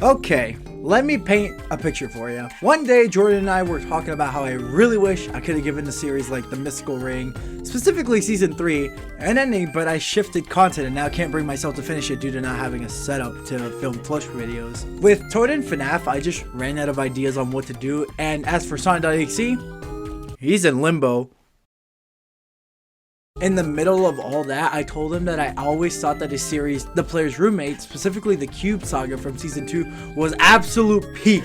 Okay, let me paint a picture for you. One day, Jordan and I were talking about how I really wish I could have given the series like the Mystical Ring, specifically season 3, an ending, but I shifted content and now can't bring myself to finish it due to not having a setup to film flush videos. With Toad and FNAF, I just ran out of ideas on what to do, and as for Sonic.exe, he's in limbo. In the middle of all that, I told him that I always thought that his series, The Player's Roommate, specifically the Cube Saga from season 2, was absolute peak,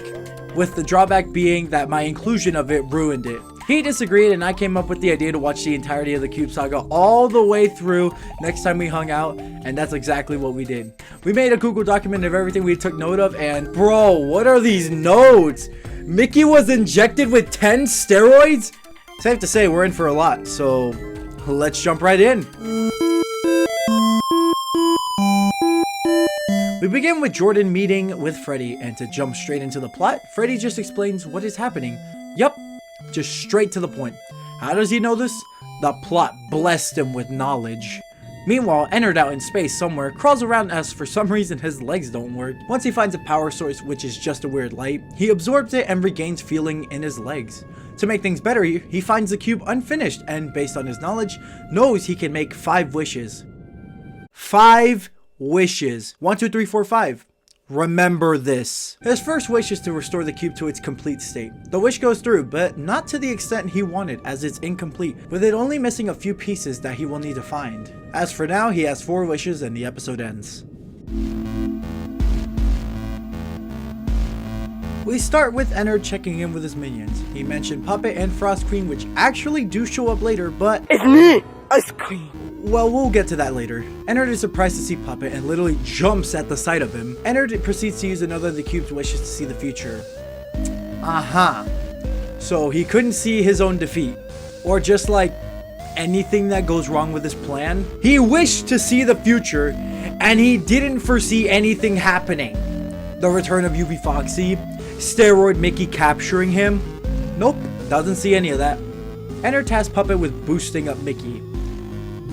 with the drawback being that my inclusion of it ruined it. He disagreed, and I came up with the idea to watch the entirety of the Cube Saga all the way through next time we hung out, and that's exactly what we did. We made a Google document of everything we took note of, and bro, what are these notes? Mickey was injected with 10 steroids? Safe to say, we're in for a lot, so let's jump right in. We begin with Jordan meeting with Freddy, and to jump straight into the plot, Freddy just explains what is happening. Yup, just straight to the point. How does he know this? The plot blessed him with knowledge. Meanwhile, Ennard out in space somewhere crawls around as for some reason his legs don't work. Once he finds a power source, which is just a weird light, he absorbs it and regains feeling in his legs. To make things better, he finds the cube unfinished and, based on his knowledge, knows he can make 5 wishes. 5 wishes. 1, 2, 3, 4, 5. Remember this. His first wish is to restore the cube to its complete state. The wish goes through, but not to the extent he wanted, as it's incomplete, with it only missing a few pieces that he will need to find. As for now, he has 4 wishes and the episode ends. We start with Ennard checking in with his minions. He mentioned Puppet and Frost Queen, which actually do show up later, but it's me, Ice Cream. Well, we'll get to that later. Ennard is surprised to see Puppet and literally jumps at the sight of him. Ennard proceeds to use another of the cube's wishes to see the future. So he couldn't see his own defeat, or just like anything that goes wrong with his plan. He wished to see the future, and he didn't foresee anything happening. The return of UV Foxy, Steroid Mickey capturing him. Nope, doesn't see any of that. Ennard tasks Puppet with boosting up Mickey.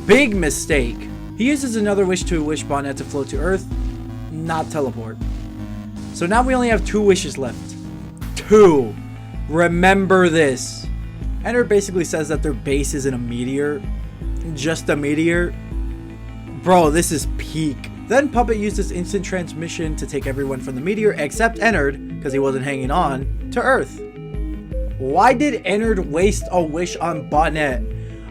Big mistake. He uses another wish to wish Bonnet to float to Earth, not teleport. So now we only have 2 wishes left. 2. Remember this. Ennard basically says that their base isn't a meteor, just a meteor. Bro, this is peak. Then Puppet uses instant transmission to take everyone from the meteor except Ennard, because he wasn't hanging on, to Earth. Why did Ennard waste a wish on Bonnet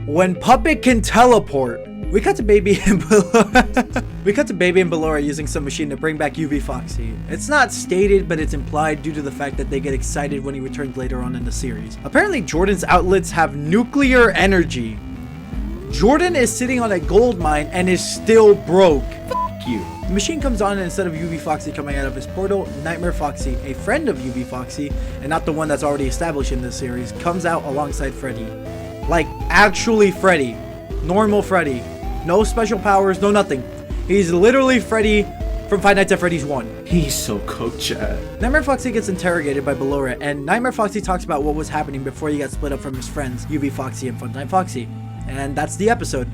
when Puppet can teleport? We cut to Baby and Ballora using some machine to bring back UV Foxy. It's not stated, but it's implied due to the fact that they get excited when he returns later on in the series. Apparently, Jordan's outlets have nuclear energy. Jordan is sitting on a gold mine and is still broke. You. The machine comes on, and instead of UV Foxy coming out of his portal, Nightmare Foxy, a friend of UV Foxy, and not the one that's already established in this series, comes out alongside Freddy. Like, actually Freddy. Normal Freddy. No special powers, no nothing. He's literally Freddy from Five Nights at Freddy's 1. He's so cooked, Chad. Nightmare Foxy gets interrogated by Ballora, and Nightmare Foxy talks about what was happening before he got split up from his friends, UV Foxy and Funtime Foxy. And that's the episode.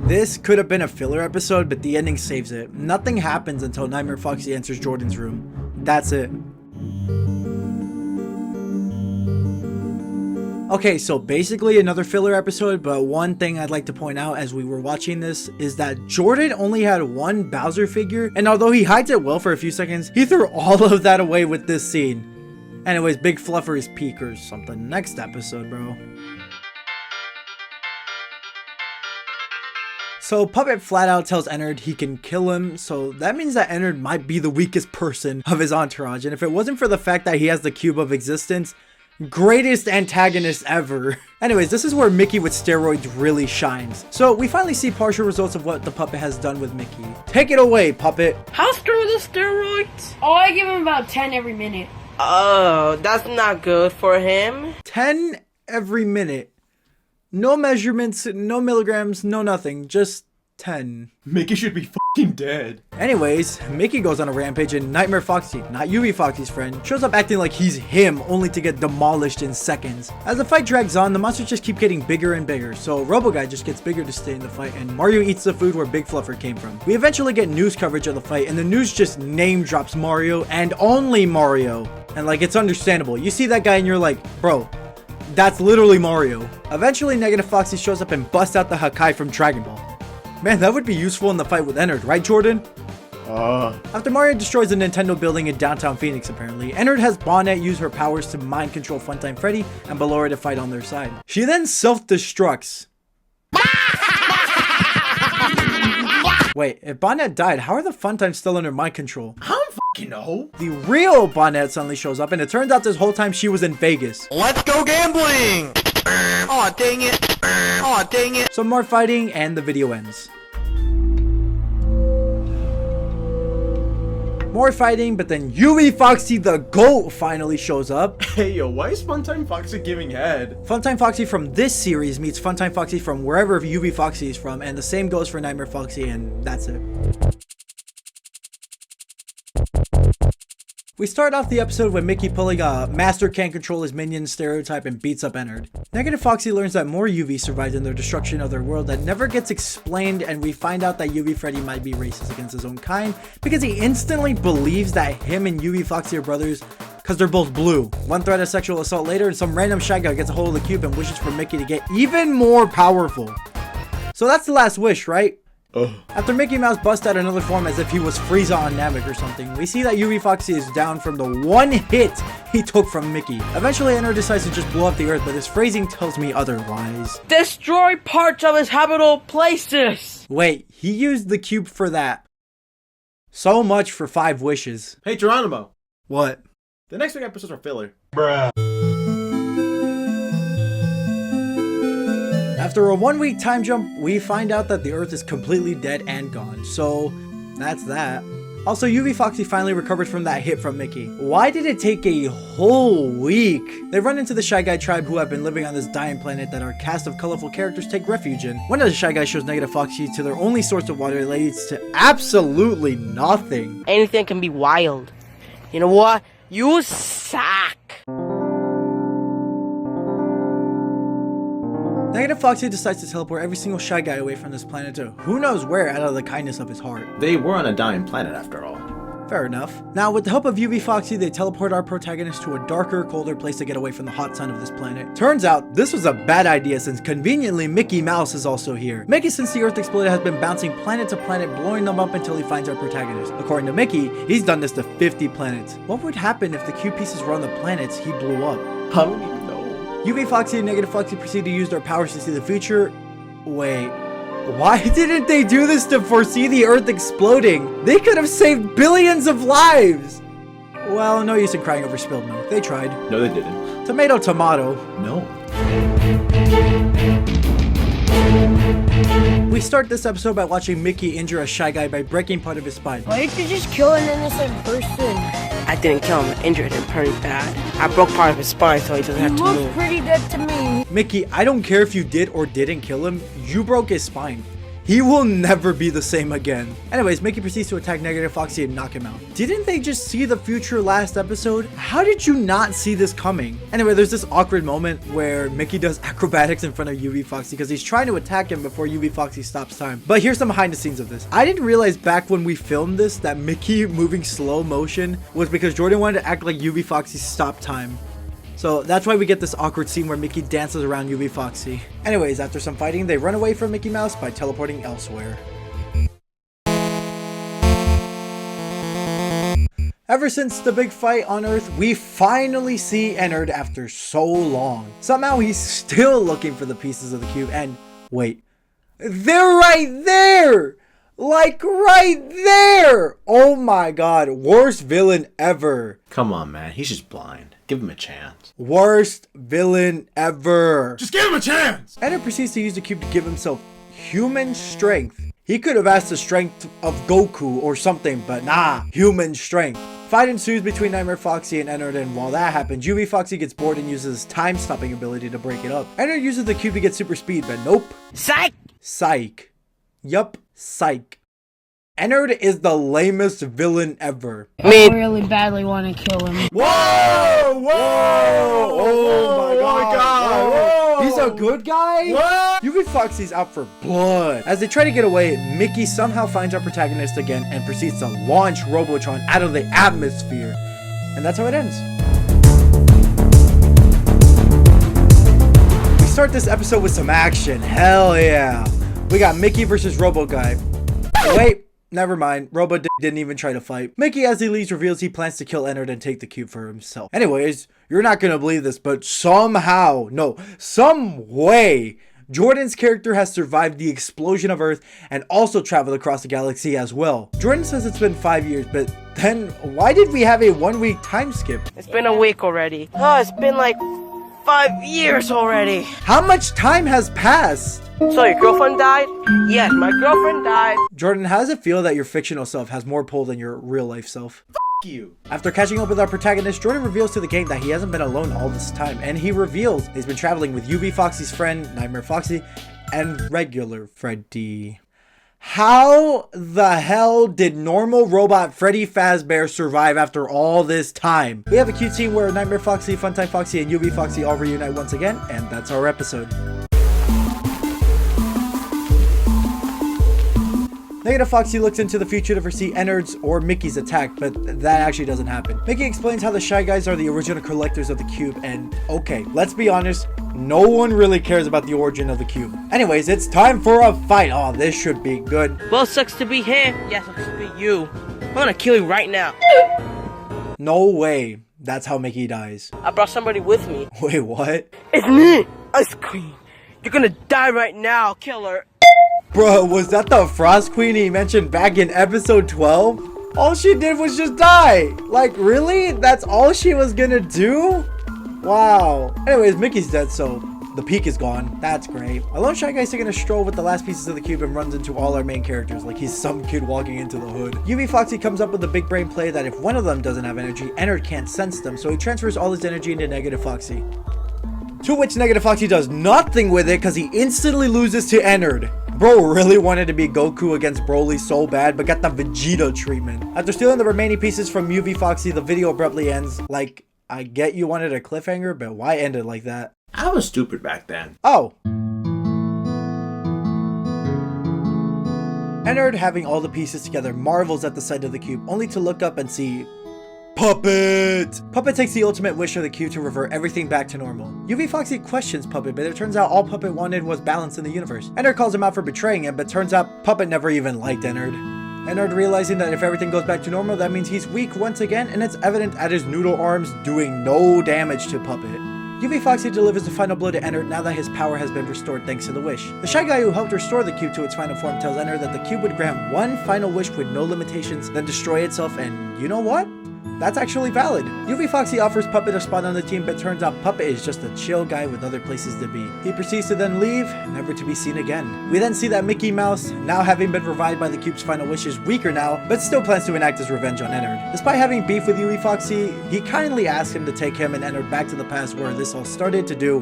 This could have been a filler episode, but the ending saves it. Nothing happens until Nightmare Foxy enters Jordan's room. That's it. Okay, so basically another filler episode, but one thing I'd like to point out as we were watching this is that Jordan only had 1 Bowser figure, and although he hides it well for a few seconds, he threw all of that away with this scene. Anyways, Big Fluffer is peak or something. Next episode, bro. So Puppet flat out tells Ennard he can kill him, so that means that Ennard might be the weakest person of his entourage, and if it wasn't for the fact that he has the Cube of Existence, greatest antagonist ever. Anyways, this is where Mickey with steroids really shines. So we finally see partial results of what the Puppet has done with Mickey. Take it away, Puppet. How strong are the steroids? Oh, I give him about 10 every minute. Oh, that's not good for him. 10 every minute. No measurements, no milligrams, no nothing. Just 10. Mickey should be fucking dead. Anyways, Mickey goes on a rampage and Nightmare Foxy, not UV Foxy's friend, shows up acting like he's him, only to get demolished in seconds. As the fight drags on, the monsters just keep getting bigger and bigger, so Robo-Guy just gets bigger to stay in the fight, and Mario eats the food where Big Fluffer came from. We eventually get news coverage of the fight, and the news just name drops Mario, and only Mario. And like, it's understandable. You see that guy and you're like, bro, that's literally Mario. Eventually, Negative Foxy shows up and busts out the Hakai from Dragon Ball. Man, that would be useful in the fight with Ennard, right, Jordan? After Mario destroys a Nintendo building in downtown Phoenix, apparently, Ennard has Bonnet use her powers to mind control Funtime Freddy and Ballora to fight on their side. She then self-destructs. Wait, if Bonnet died, how are the Funtimes still under mind control? I don't fucking know. The real Bonnet suddenly shows up, and it turns out this whole time she was in Vegas. Let's go gambling! Aw, dang it. Aw, dang it. Some more fighting, and the video ends. More fighting, but then UV Foxy the GOAT finally shows up. Hey yo, why is Funtime Foxy giving head? Funtime Foxy from this series meets Funtime Foxy from wherever UV Foxy is from, and the same goes for Nightmare Foxy, and that's it. We start off the episode with Mickey pulling a master can't control his minions stereotype and beats up Ennard. Negative Foxy learns that more UV survived in their destruction of their world that never gets explained, and we find out that UV Freddy might be racist against his own kind because he instantly believes that him and UV Foxy are brothers because they're both blue. One threat of sexual assault later, and some random shy guy gets a hold of the cube and wishes for Mickey to get even more powerful. So that's the last wish, right? After Mickey Mouse busts out another form as if he was Frieza on Namek or something, we see that UV Foxy is down from the one hit he took from Mickey. Eventually, Ennard decides to just blow up the earth, but his phrasing tells me otherwise. Destroy parts of his habitable places. Wait, he used the cube for that. So much for 5 wishes. Hey Geronimo, What? the next 3 episodes are filler. After a 1-week time jump, we find out that the earth is completely dead and gone. So, that's that. Also, UV Foxy finally recovered from that hit from Mickey. Why did it take a whole week? They run into the Shy Guy tribe who have been living on this dying planet that our cast of colorful characters take refuge in. One of the Shy Guys shows Negative Foxy to their only source of water that leads to absolutely nothing. Anything can be wild. You know what? You suck. Negative Foxy decides to teleport every single Shy Guy away from this planet to who knows where out of the kindness of his heart. They were on a dying planet after all. Fair enough. Now, with the help of UV Foxy, they teleport our protagonist to a darker, colder place to get away from the hot sun of this planet. Turns out, this was a bad idea since conveniently Mickey Mouse is also here. Mickey, since the Earth exploded, has been bouncing planet to planet, blowing them up until he finds our protagonist. According to Mickey, he's done this to 50 planets. What would happen if the cube pieces were on the planets he blew up? I don't even know. UV Foxy and Negative Foxy proceed to use their powers to see the future. Wait, why didn't they do this to foresee the Earth exploding? They could have saved billions of lives! Well, no use in crying over spilled milk. They tried. No, they didn't. Tomato, tomato. No. We start this episode by watching Mickey injure a Shy Guy by breaking part of his spine. Why did you just kill an innocent person? I didn't kill him. I injured him pretty bad. I broke part of his spine so he doesn't He have to looks move. pretty dead to me. Mickey, I don't care if you did or didn't kill him, you broke his spine. He will never be the same again. Anyways, Mickey proceeds to attack Negative Foxy and knock him out. Didn't they just see the future last episode? How did you not see this coming? Anyway, there's this awkward moment where Mickey does acrobatics in front of UV Foxy because he's trying to attack him before UV Foxy stops time. But here's some behind the scenes of this. I didn't realize back when we filmed this that Mickey moving slow motion was because Jordan wanted to act like UV Foxy stopped time. So that's why we get this awkward scene where Mickey dances around UV Foxy. Anyways, after some fighting, they run away from Mickey Mouse by teleporting elsewhere. Ever since the big fight on Earth, we finally see Ennard after so long. Somehow he's still looking for the pieces of the cube, and wait, they're right there! Like right there! Oh my god, worst villain ever. Come on, man. He's just blind. Give him a chance. Worst villain ever. Just give him a chance! Ennard proceeds to use the cube to give himself human strength. He could have asked the strength of Goku or something, but nah, human strength. Fight ensues between Nightmare Foxy and Ennard, and while that happens, UV Foxy gets bored and uses his time-stopping ability to break it up. Ennard uses the cube to get super speed, but nope. Psych! Psych. Yup. Psych. Ennard is the lamest villain ever. I really badly want to kill him. Whoa! Whoa! Oh my god! Whoa. He's a good guy? What? UV Foxy's out for blood. As they try to get away, Mickey somehow finds our protagonist again and proceeds to launch Robotron out of the atmosphere. And that's how it ends. We start this episode with some action. Hell yeah. We got Mickey versus Robo Guy. Wait. Never mind, Robo didn't even try to fight. Mickey, as he leaves, reveals he plans to kill Ennard and take the cube for himself. Anyways, you're not gonna believe this, but some way, Jordan's character has survived the explosion of Earth and also traveled across the galaxy as well. Jordan says it's been 5 years, but then why did we have a 1 week time skip? It's been a week already. Oh, it's been like 5 years already. How much time has passed? So your girlfriend died? Yes, my girlfriend died. Jordan, how does it feel that your fictional self has more pull than your real life self? You. After catching up with our protagonist, Jordan reveals to the game that he hasn't been alone all this time, and he reveals he's been traveling with UV Foxy's friend, Nightmare Foxy, and regular Freddy. How the hell did normal robot Freddy Fazbear survive after all this time? We have a cute scene where Nightmare Foxy, Funtime Foxy, and UV Foxy all reunite once again, and that's our episode. Negative Foxy looks into the future to foresee Ennard's or Mickey's attack, but that actually doesn't happen. Mickey explains how the Shy Guys are the original collectors of the cube, and okay, let's be honest, no one really cares about the origin of the cube. Anyways, it's time for a fight. Oh, this should be good. Well, sucks to be him. Yeah, sucks to be you. I'm gonna kill you right now. No way. That's how Mickey dies. I brought somebody with me. Wait, what? It's me, Ice Queen. You're gonna die right now, killer. Bro, was that the Frost Queen he mentioned back in episode 12? All she did was just die. Like, really? That's all she was gonna do? Wow. Anyways, Mickey's dead, so the peak is gone. That's great. Alone Shy Guy's taking a stroll with the last pieces of the cube and runs into all our main characters like he's some kid walking into the hood. UV Foxy comes up with a big brain play that if one of them doesn't have energy, Ennard can't sense them, so he transfers all his energy into Negative Foxy. To which Negative Foxy does nothing with it because he instantly loses to Ennard. Bro really wanted to be Goku against Broly so bad, but got the Vegeta treatment. After stealing the remaining pieces from UV Foxy, the video abruptly ends. Like, I get you wanted a cliffhanger, but why end it like that? I was stupid back then. Oh. Ennard, having all the pieces together, marvels at the sight of the cube, only to look up and see Puppet! Puppet takes the ultimate wish of the cube to revert everything back to normal. UV Foxy questions Puppet, but it turns out all Puppet wanted was balance in the universe. Ennard calls him out for betraying him, but turns out Puppet never even liked Ennard. Ennard realizing that if everything goes back to normal, that means he's weak once again, and it's evident at his noodle arms doing no damage to Puppet. UV Foxy delivers the final blow to Ennard now that his power has been restored thanks to the wish. The Shy Guy who helped restore the cube to its final form tells Ennard that the cube would grant one final wish with no limitations, then destroy itself, and you know what? That's actually valid. UV Foxy offers Puppet a spot on the team, but turns out Puppet is just a chill guy with other places to be. He proceeds to then leave, never to be seen again. We then see that Mickey Mouse, now having been revived by the cube's final wish, is weaker now, but still plans to enact his revenge on Ennard. Despite having beef with UV Foxy, he kindly asks him to take him and Ennard back to the past where this all started to do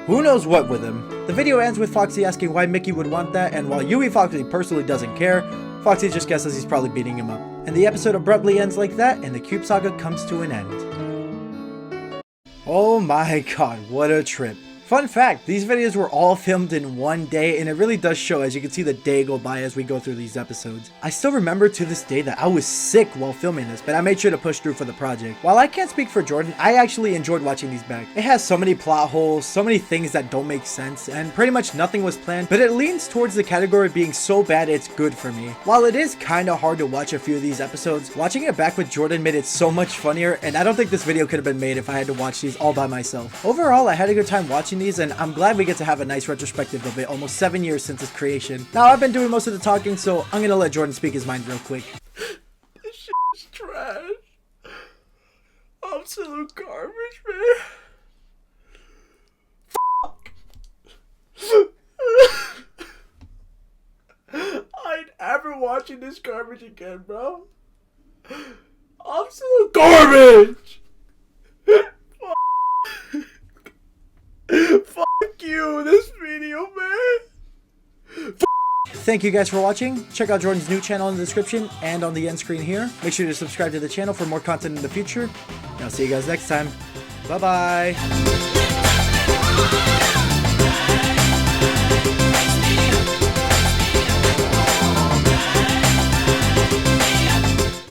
who knows what with him. The video ends with Foxy asking why Mickey would want that, and while UV Foxy personally doesn't care, Foxy just guesses he's probably beating him up. And the episode abruptly ends like that, and the Cube Saga comes to an end. Oh my god, what a trip. Fun fact, these videos were all filmed in one day, and it really does show as you can see the day go by as we go through these episodes. I still remember to this day that I was sick while filming this, but I made sure to push through for the project. While I can't speak for Jordan, I actually enjoyed watching these back. It has so many plot holes, so many things that don't make sense, and pretty much nothing was planned, but it leans towards the category of being so bad it's good for me. While it is kinda hard to watch a few of these episodes, watching it back with Jordan made it so much funnier, and I don't think this video could have been made if I had to watch these all by myself. Overall, I had a good time watching these, and I'm glad we get to have a nice retrospective of it almost 7 years since its creation. Now, I've been doing most of the talking, so I'm gonna let Jordan speak his mind real quick. This shit is trash. Absolute garbage, man. I ain't ever watching this garbage again, bro. Absolute garbage. Fuck you, this video, man. Thank you guys for watching. Check out Jordan's new channel in the description and on the end screen here. Make sure to subscribe to the channel for more content in the future. And I'll see you guys next time. Bye-bye.